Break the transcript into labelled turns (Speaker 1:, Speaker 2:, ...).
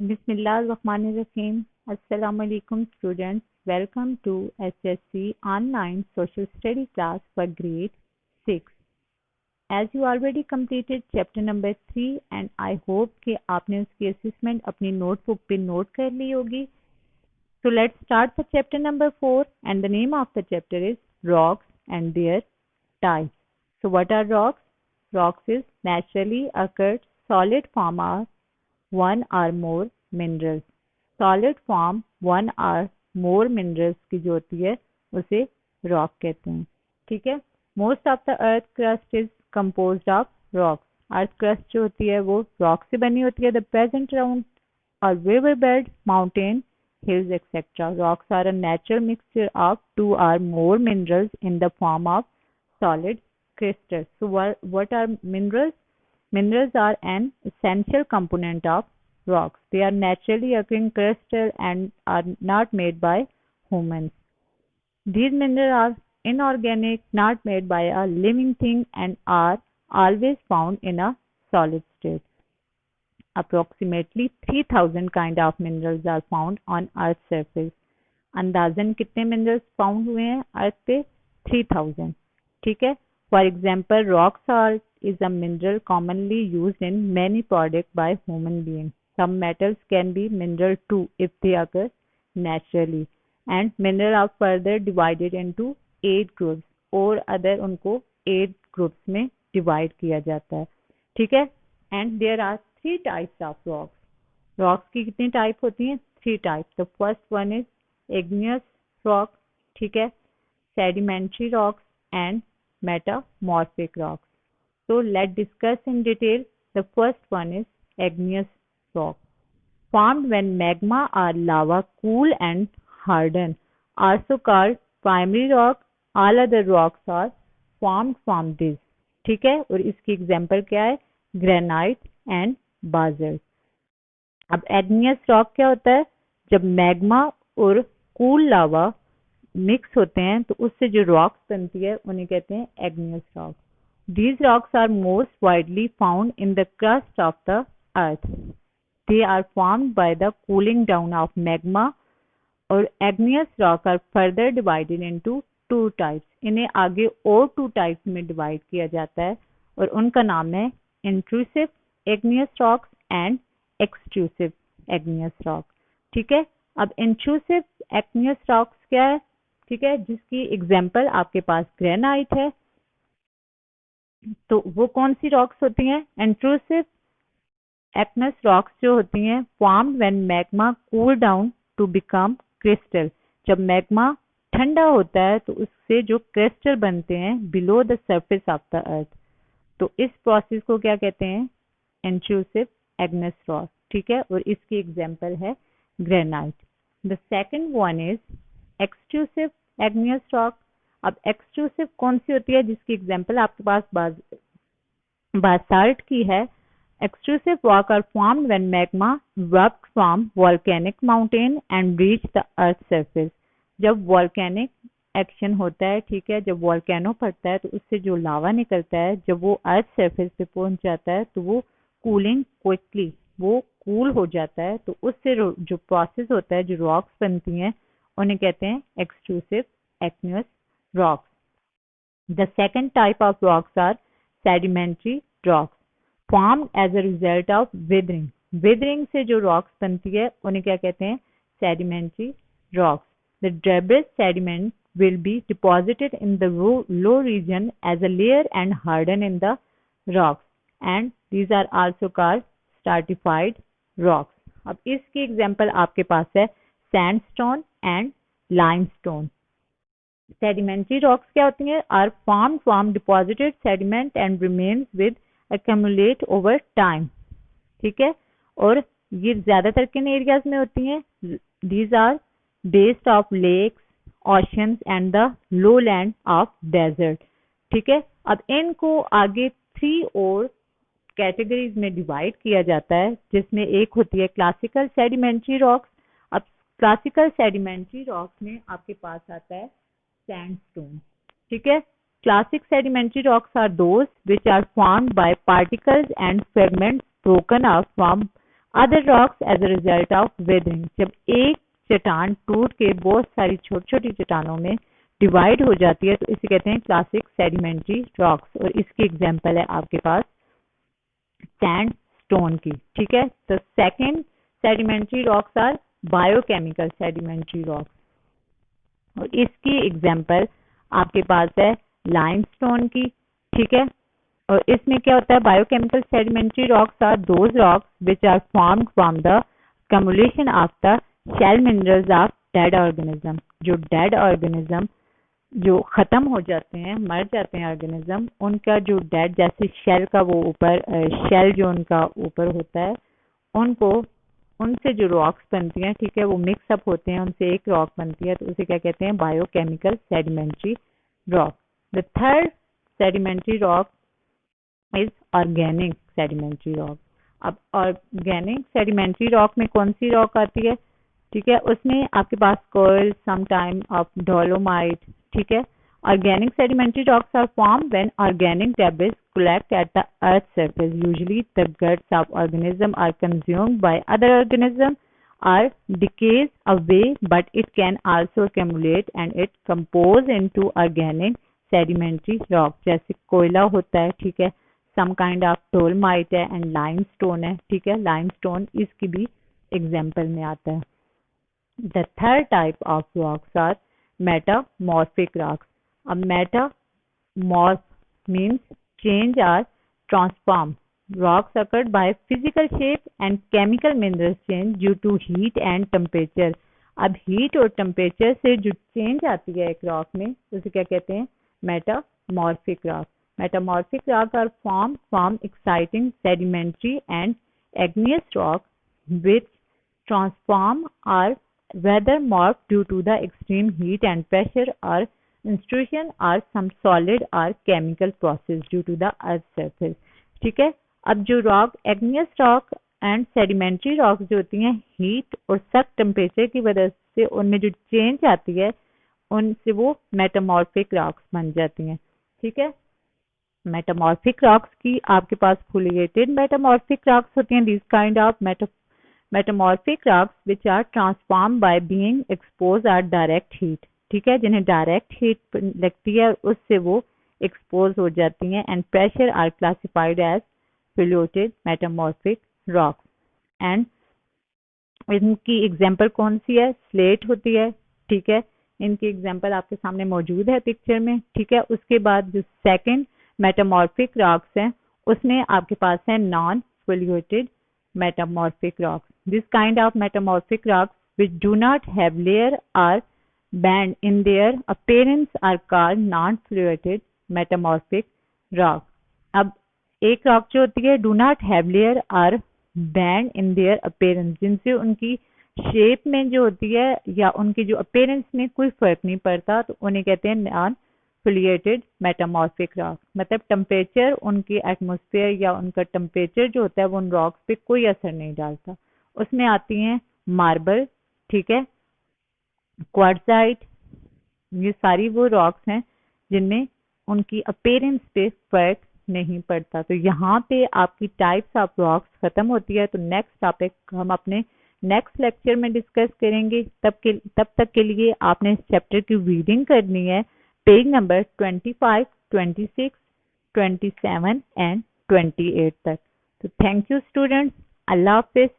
Speaker 1: Bismillahirrahmanirrahim. Assalamu alaikum students. Welcome to SSC online social study class for grade 6. As you already completed chapter number 3 and I hope कि आपने उसकी assessment अपनी notebook पे note कर ली होगी. So let's start the chapter number 4 and the name of the chapter is rocks and their types. So what are rocks? Rocks is naturally occurred solid form of one or more minerals. Solid form one or more minerals की जो होती है उसे rock कहते हैं. ठीक है. Most of the earth crust is composed of rocks. Earth crust जो होती है वो रॉक से बनी होती है. द प्रेजेंट अराउंड और river bed, mountain, hills, etc. Rocks are a natural mixture of two or more minerals in the form of solid crystals. So what are minerals? Minerals are an essential component of rocks. They are naturally occurring crystals and are not made by humans. These minerals are inorganic, not made by a living thing, and are always found in a solid state. Approximately 3000 kind of minerals are found on Earth's surface. अंदाजन कितने minerals found हुए हैं अर्थ पे? 3000. ठीक है. For example rock salt is a mineral commonly used in many products by human beings. Some metals can be mineral too if they occur naturally, and mineral are further divided into 8 groups और other उनको 8 groups में divide किया जाता है. ठीक है. And there are 3 types of rocks. Rocks की कितनी type होती हैं? 3 types. The first one is igneous rock. ठीक है. Sedimentary rocks and metamorphic rocks. So let's discuss in detail. The first one is igneous rock. Formed when magma or lava cool and harden. Also called primary rock. All other rocks are formed from this. ठीक है. और इसकी example क्या है? Granite and basalt. अब igneous rock क्या होता है? जब मैग्मा और कूल लावा मिक्स होते हैं तो उससे जो रॉक्स बनती है उन्हें कहते हैं igneous rock. These rocks are most widely found in the crust of the earth. They are formed by the cooling down of magma. और igneous rock are further divided into 2 types. इन्हें आगे और 2 types में divide किया जाता है और उनका नाम है intrusive igneous rocks and extrusive igneous rock. ठीक है. अब intrusive igneous rocks क्या है? ठीक है. जिसकी एग्जाम्पल आपके पास ग्रेनाइट है. तो वो कौन सी रॉक्स होती हैं? इंट्रूसिव एक्नस रॉक्स जो होती हैं formed when magma cool down to become crystal. जब मैग्मा ठंडा होता है तो उससे जो क्रिस्टल बनते हैं below the surface of the earth. तो इस प्रोसेस को क्या कहते हैं? Intrusive igneous rock. ठीक है. और इसकी एग्जांपल है granite. The second one is extrusive igneous rock. अब एक्सट्रूसिव कौन सी होती है? जिसकी एग्जांपल आपके पास बासाल्ट की है. Extrusive rock are formed when magma erupts from volcanic mountain and reach the earth surface. जब वोल्केनिक एक्शन होता है. ठीक है. जब वोल्केनो फटता है तो उससे जो लावा निकलता है जब वो अर्थ सरफेस पे पहुंच जाता है तो वो कूलिंग क्विकली वो कूल हो जाता है. तो उससे जो प्रोसेस होता है जो रॉक्स बनती हैं उन्हें कहते हैं extrusive एक्नियस rocks. The second type of rocks are sedimentary rocks formed as a result of weathering. Weathering से जो rocks बनती है उन्हें क्या कहते हैं? Sedimentary rocks. The debris sediment will be deposited in the low region as a layer and harden in the rocks, and these are also called stratified rocks. अब इसकी एग्जाम्पल आपके पास है sandstone and limestone. Sedimentary rocks क्या होती हैं? Are formed from deposited sediment and remains with accumulate over time. ठीक है. और ये ज्यादातर किन एरियाज में होती हैं? These are based of lakes, oceans and the lowland of desert. ठीक है. अब इनको आगे 3 और कैटेगरीज में डिवाइड किया जाता है जिसमें एक होती है क्लासिकल सेडिमेंट्री रॉक्स. अब क्लासिकल सेडिमेंट्री रॉक्स में आपके पास आता है sandstone. ठीक है. Classic sedimentary rocks are those which are formed by particles and fragments broken off from other rocks as a result of weathering, जब एक चट्टान टूट के बहुत सारी छोटी छोटी चट्टानों में डिवाइड हो जाती है तो इसे कहते हैं क्लासिक सेडिमेंट्री रॉक्स। और इसकी एग्जांपल है आपके पास सैंड स्टोन की। ठीक है, तो second sedimentary rocks are biochemical sedimentary rocks, और इसकी एग्जांपल आपके पास है लाइमस्टोन की। ठीक है, और इसमें क्या होता है, biochemical sedimentary rocks are those rocks which are formed from the cumulation of the shell minerals of dead organism. जो डेड ऑर्गेनिज्म जो खत्म हो जाते हैं, मर जाते हैं ऑर्गेनिज्म, उनका जो डेड जैसे शेल का वो ऊपर शेल जो उनका ऊपर होता है, उनको उनसे जो रॉक्स बनती हैं, ठीक है, वो मिक्स अप होते हैं, उनसे एक रॉक बनती है, तो उसे क्या कहते हैं, biochemical sedimentary rock. The third sedimentary rock is organic sedimentary rock. अब ऑर्गेनिक सेडिमेंट्री रॉक में कौन सी रॉक आती है, ठीक है, उसमें आपके पास कोयल, सम टाइम ऑफ डोलोमाइट। ठीक है, organic sedimentary rocks are formed when organic debris collect at the earth's surface. Usually the guts of organisms are consumed by other organisms or decays away, but it can also accumulate and it compose into organic sedimentary rock. जैसे कोयला होता है, ठीक है, some kind of dolomite है and limestone है। ठीक है, limestone इसकी भी एग्जाम्पल में आता है। The third type of rocks are metamorphic rocks. A metamorph means change or transform. Rocks occurred by physical shape and chemical mineral change due to heat and temperature. अब heat और temperature से जो change आती है एक rock में, उसे क्या कहते हैं, metamorphic rock. Metamorphic rock are form from existing sedimentary and igneous rock which transform or whether morph due to the extreme heat and pressure or intrusion or some solid or chemical process due to the earth's surface। ठीक है, अब जो rock igneous rock and sedimentary rocks जो होती हैं, heat और सख्त temperature की वजह से उनमें जो चेंज आती है, उनसे वो मेटामॉर्फिक रॉक्स बन जाती हैं। ठीक है, मेटामॉर्फिक रॉक्स की आपके पास फोलिएटेड मेटामॉर्फिक रॉक्स होती हैं। This kind of metamorphic rocks which are transform by being expose are direct heat. ठीक है, जिन्हें डायरेक्ट हीट लगती है उससे वो एक्सपोज हो जाती हैं and pressure are classified as foliated metamorphic rocks. And इनकी एग्जांपल कौन सी है, स्लेट होती है। ठीक है, इनकी एग्जांपल आपके सामने मौजूद है पिक्चर में। ठीक है, उसके बाद जो सेकंड मेटामॉर्फिक रॉक्स हैं, उसमें आपके पास है non fluted metamorphic rocks. This kind of metamorphic rocks which do not have layer or band in their appearance are called non-fluted metamorphic rock. अब एक रॉक जो होती है do not have layer or band in their appearance, जिनसे उनकी shape में जो होती है या उनकी जो अपीयरेंस में कोई फर्क नहीं पड़ता, तो उन्हें कहते हैं नॉन फ्लूटेड मेटामॉर्फिक रॉक। मतलब टेम्परेचर, उनकी एटमॉस्फेयर या उनका टेम्परेचर जो होता है वो उन रॉक्स पे कोई असर नहीं डालता। उसमें आती हैं मार्बल, ठीक है, क्वार्ट्जाइट, ये सारी वो रॉक्स हैं जिनमें उनकी अपीयरेंस पे फर्क नहीं पड़ता। तो यहाँ पे आपकी टाइप्स ऑफ रॉक्स खत्म होती है। तो नेक्स्ट टॉपिक हम अपने नेक्स्ट लेक्चर में डिस्कस करेंगे। तब तक के लिए आपने इस चैप्टर की रीडिंग करनी है, पेज नंबर 25, 26, 27 एंड 28 तक। तो thank you students, Allah Hafiz.